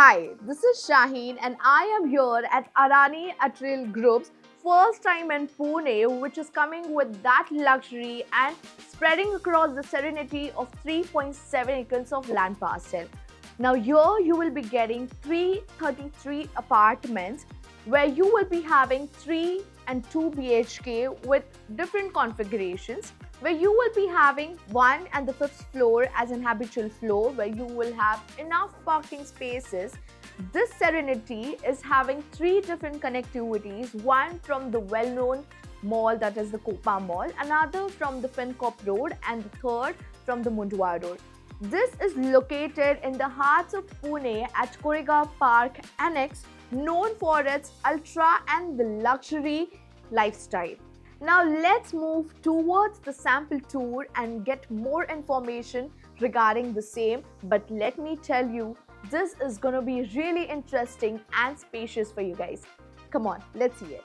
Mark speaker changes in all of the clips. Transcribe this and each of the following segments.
Speaker 1: Hi, this is Shaheen and I am here at Arani Atril Group's first time in Pune, which is coming with that luxury and spreading across the serenity of 3.7 acres of land parcel. Now here you will be getting 333 apartments where you will be having 3 and 2 BHK with different configurations, where you will be having 1 and the 5th floor as an habitual floor where you will have enough parking spaces. This Serenity is having 3 different connectivities, one from the well-known mall, that is the Copa Mall, another from the Fincop Road, and the third from the Mundwa Road. This is located in the heart of Pune at Koregaon Park Annex, known for its ultra and the luxury lifestyle. Now let's move towards the sample tour and get more information regarding the same. But let me tell you, this is going to be really interesting and spacious for you guys. Come on, let's see it.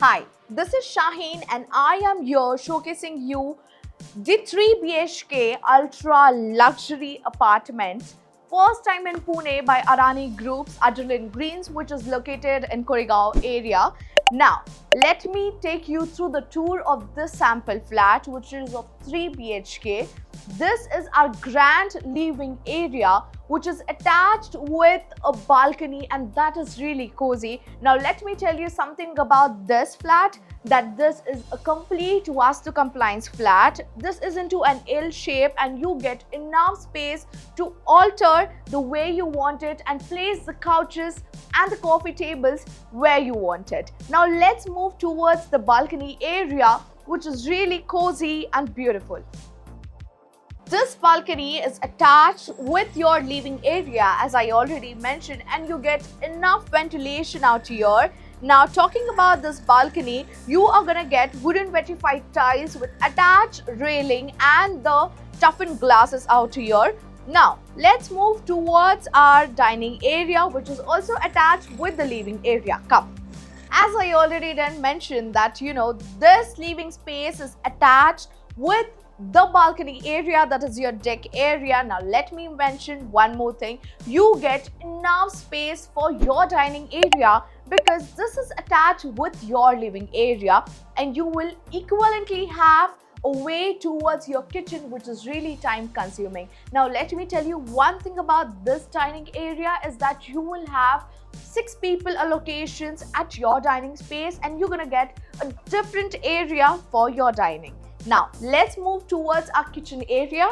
Speaker 1: Hi, this is Shaheen and I am here showcasing you the 3 BHK ultra luxury apartment. First time in Pune by Arani Group's Adrenaline Greens, which is located in Koregaon area. Now, let me take you through the tour of this sample flat, which is of 3 BHK. This is our grand living area, which is attached with a balcony, and that is really cozy. Now, let me tell you something about this flat, that this is a complete Vastu compliance flat. This is into an L shape and you get enough space to alter the way you want it and place the couches and the coffee tables where you want it. Now let's move towards the balcony area, which is really cozy and beautiful. This balcony is attached with your living area, as I already mentioned, and you get enough ventilation out here. Now, talking about this balcony, you are gonna get wooden vitrified tiles with attached railing and the toughened glasses out here. Now, let's move towards our dining area, which is also attached with the living area. Come. As I already done mention that, this living space is attached with the balcony area, that is your deck area. Now let me mention one more thing. You get enough space for your dining area because this is attached with your living area, and you will equivalently have a way towards your kitchen, which is really time consuming. Now let me tell you one thing about this dining area is that you will have 6 people allocations at your dining space, and you're gonna get a different area for your dining. Now, let's move towards our kitchen area.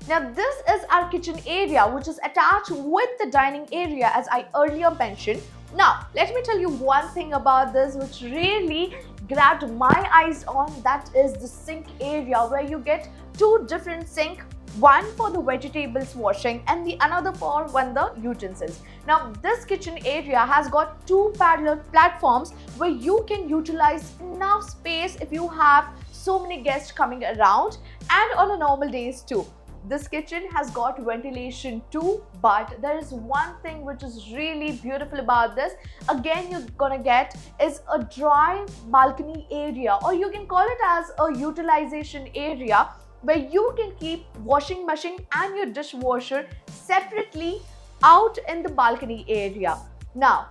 Speaker 1: Now, this is our kitchen area, which is attached with the dining area, as I earlier mentioned. Now, let me tell you one thing about this, which really grabbed my eyes on, that is the sink area, where you get 2 different sinks, one for the vegetables washing and the another for the utensils. Now this kitchen area has got 2 parallel platforms where you can utilize enough space if you have so many guests coming around, and on a normal days too. This kitchen has got ventilation too, but there is one thing which is really beautiful about this. Again, you're gonna get is a dry balcony area, or you can call it as a utilization area, where you can keep washing machine and your dishwasher separately out in the balcony area. Now,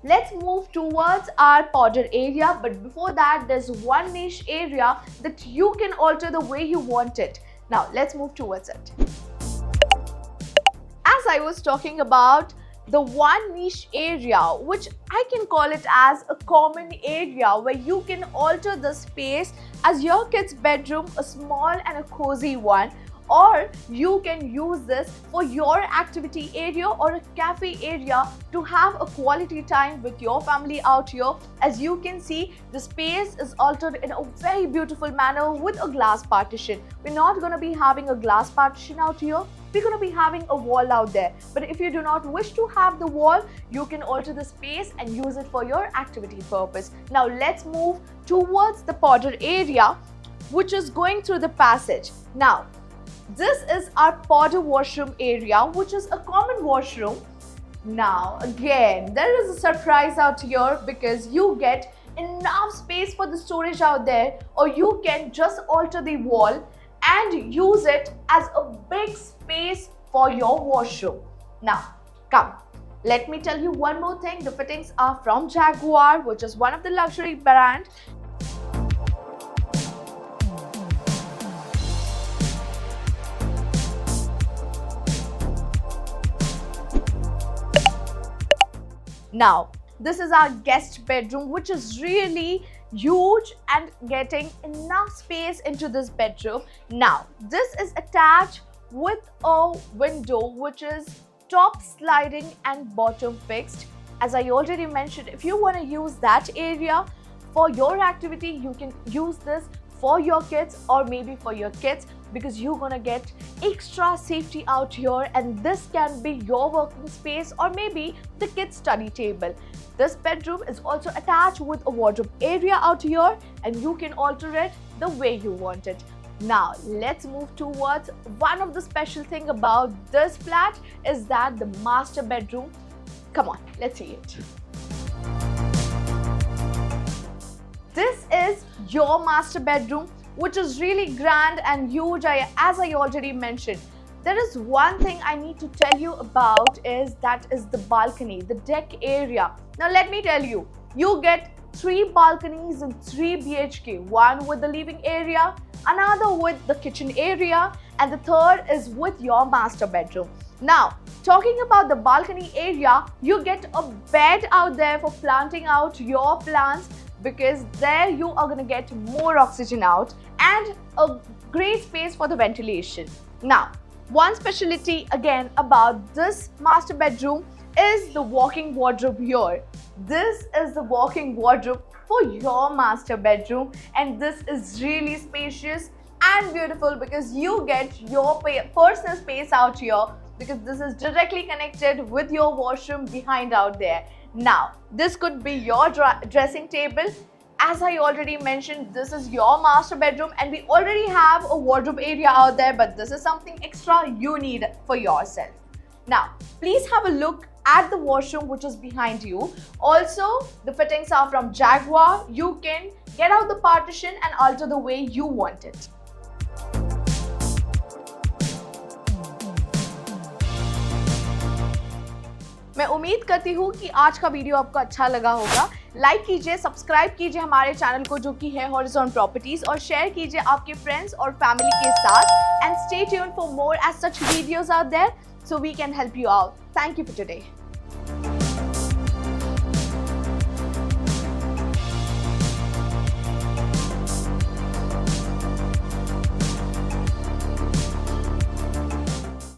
Speaker 1: let's move towards our powder area, but before that, there's one niche area that you can alter the way you want it. Now, let's move towards it. As I was talking about the one niche area, which I can call it as a common area, where you can alter the space as your kid's bedroom, a small and a cozy one, or you can use this for your activity area or a cafe area to have a quality time with your family out here. As you can see, the space is altered in a very beautiful manner with a glass partition. We're not going to be having a glass partition out here we're going to be having a wall out there. But if you do not wish to have the wall, you can alter the space and use it for your activity purpose. Now let's move towards the powder area, which is going through the passage. Now, this is our powder washroom area, which is a common washroom. Now, again, there is a surprise out here because you get enough space for the storage out there, or you can just alter the wall and use it as a big space for your washroom. Now, come. Let me tell you one more thing. The fittings are from Jaguar, which is one of the luxury brand. Now, this is our guest bedroom, which is really huge and getting enough space into this bedroom. Now, this is attached with a window which is top sliding and bottom fixed. As I already mentioned, if you want to use that area for your activity, you can use this for your kids or maybe for your kids, because you're gonna get extra safety out here, and this can be your working space or maybe the kids' study table. This bedroom is also attached with a wardrobe area out here, and you can alter it the way you want it. Now let's move towards one of the special thing about this flat is that the master bedroom. Come on, let's see it. This is your master bedroom, which is really grand and huge. As I already mentioned, there is one thing I need to tell you about is the balcony, the deck area. Now let me tell you, you get 3 balconies in 3 BHK, one with the living area, another with the kitchen area, and the third is with your master bedroom. Now, talking about the balcony area, you get a bed out there for planting out your plants, because there you are going to get more oxygen out and a great space for the ventilation. Now, one specialty again about this master bedroom is the walk-in wardrobe here. This is the walk-in wardrobe for your master bedroom, and this is really spacious and beautiful because you get your personal space out here, because this is directly connected with your washroom behind out there. Now, this could be your dressing table. As I already mentioned, this is your master bedroom and we already have a wardrobe area out there, but this is something extra you need for yourself. Now, please have a look at the washroom which is behind you. Also, the fittings are from Jaguar. You can get out the partition and alter the way you want it. मैं उम्मीद करती हूँ कि आज का video आपको अच्छा लगा होगा। लाइक कीजिए, सब्सक्राइब कीजिए हमारे चैनल को जो कि है हॉरिज़ॉन प्रॉपर्टीज, और शेयर कीजिए आपके फ्रेंड्स और फैमिली के साथ। And stay tuned for more as such videos out there so we can help you out. Thank you for today.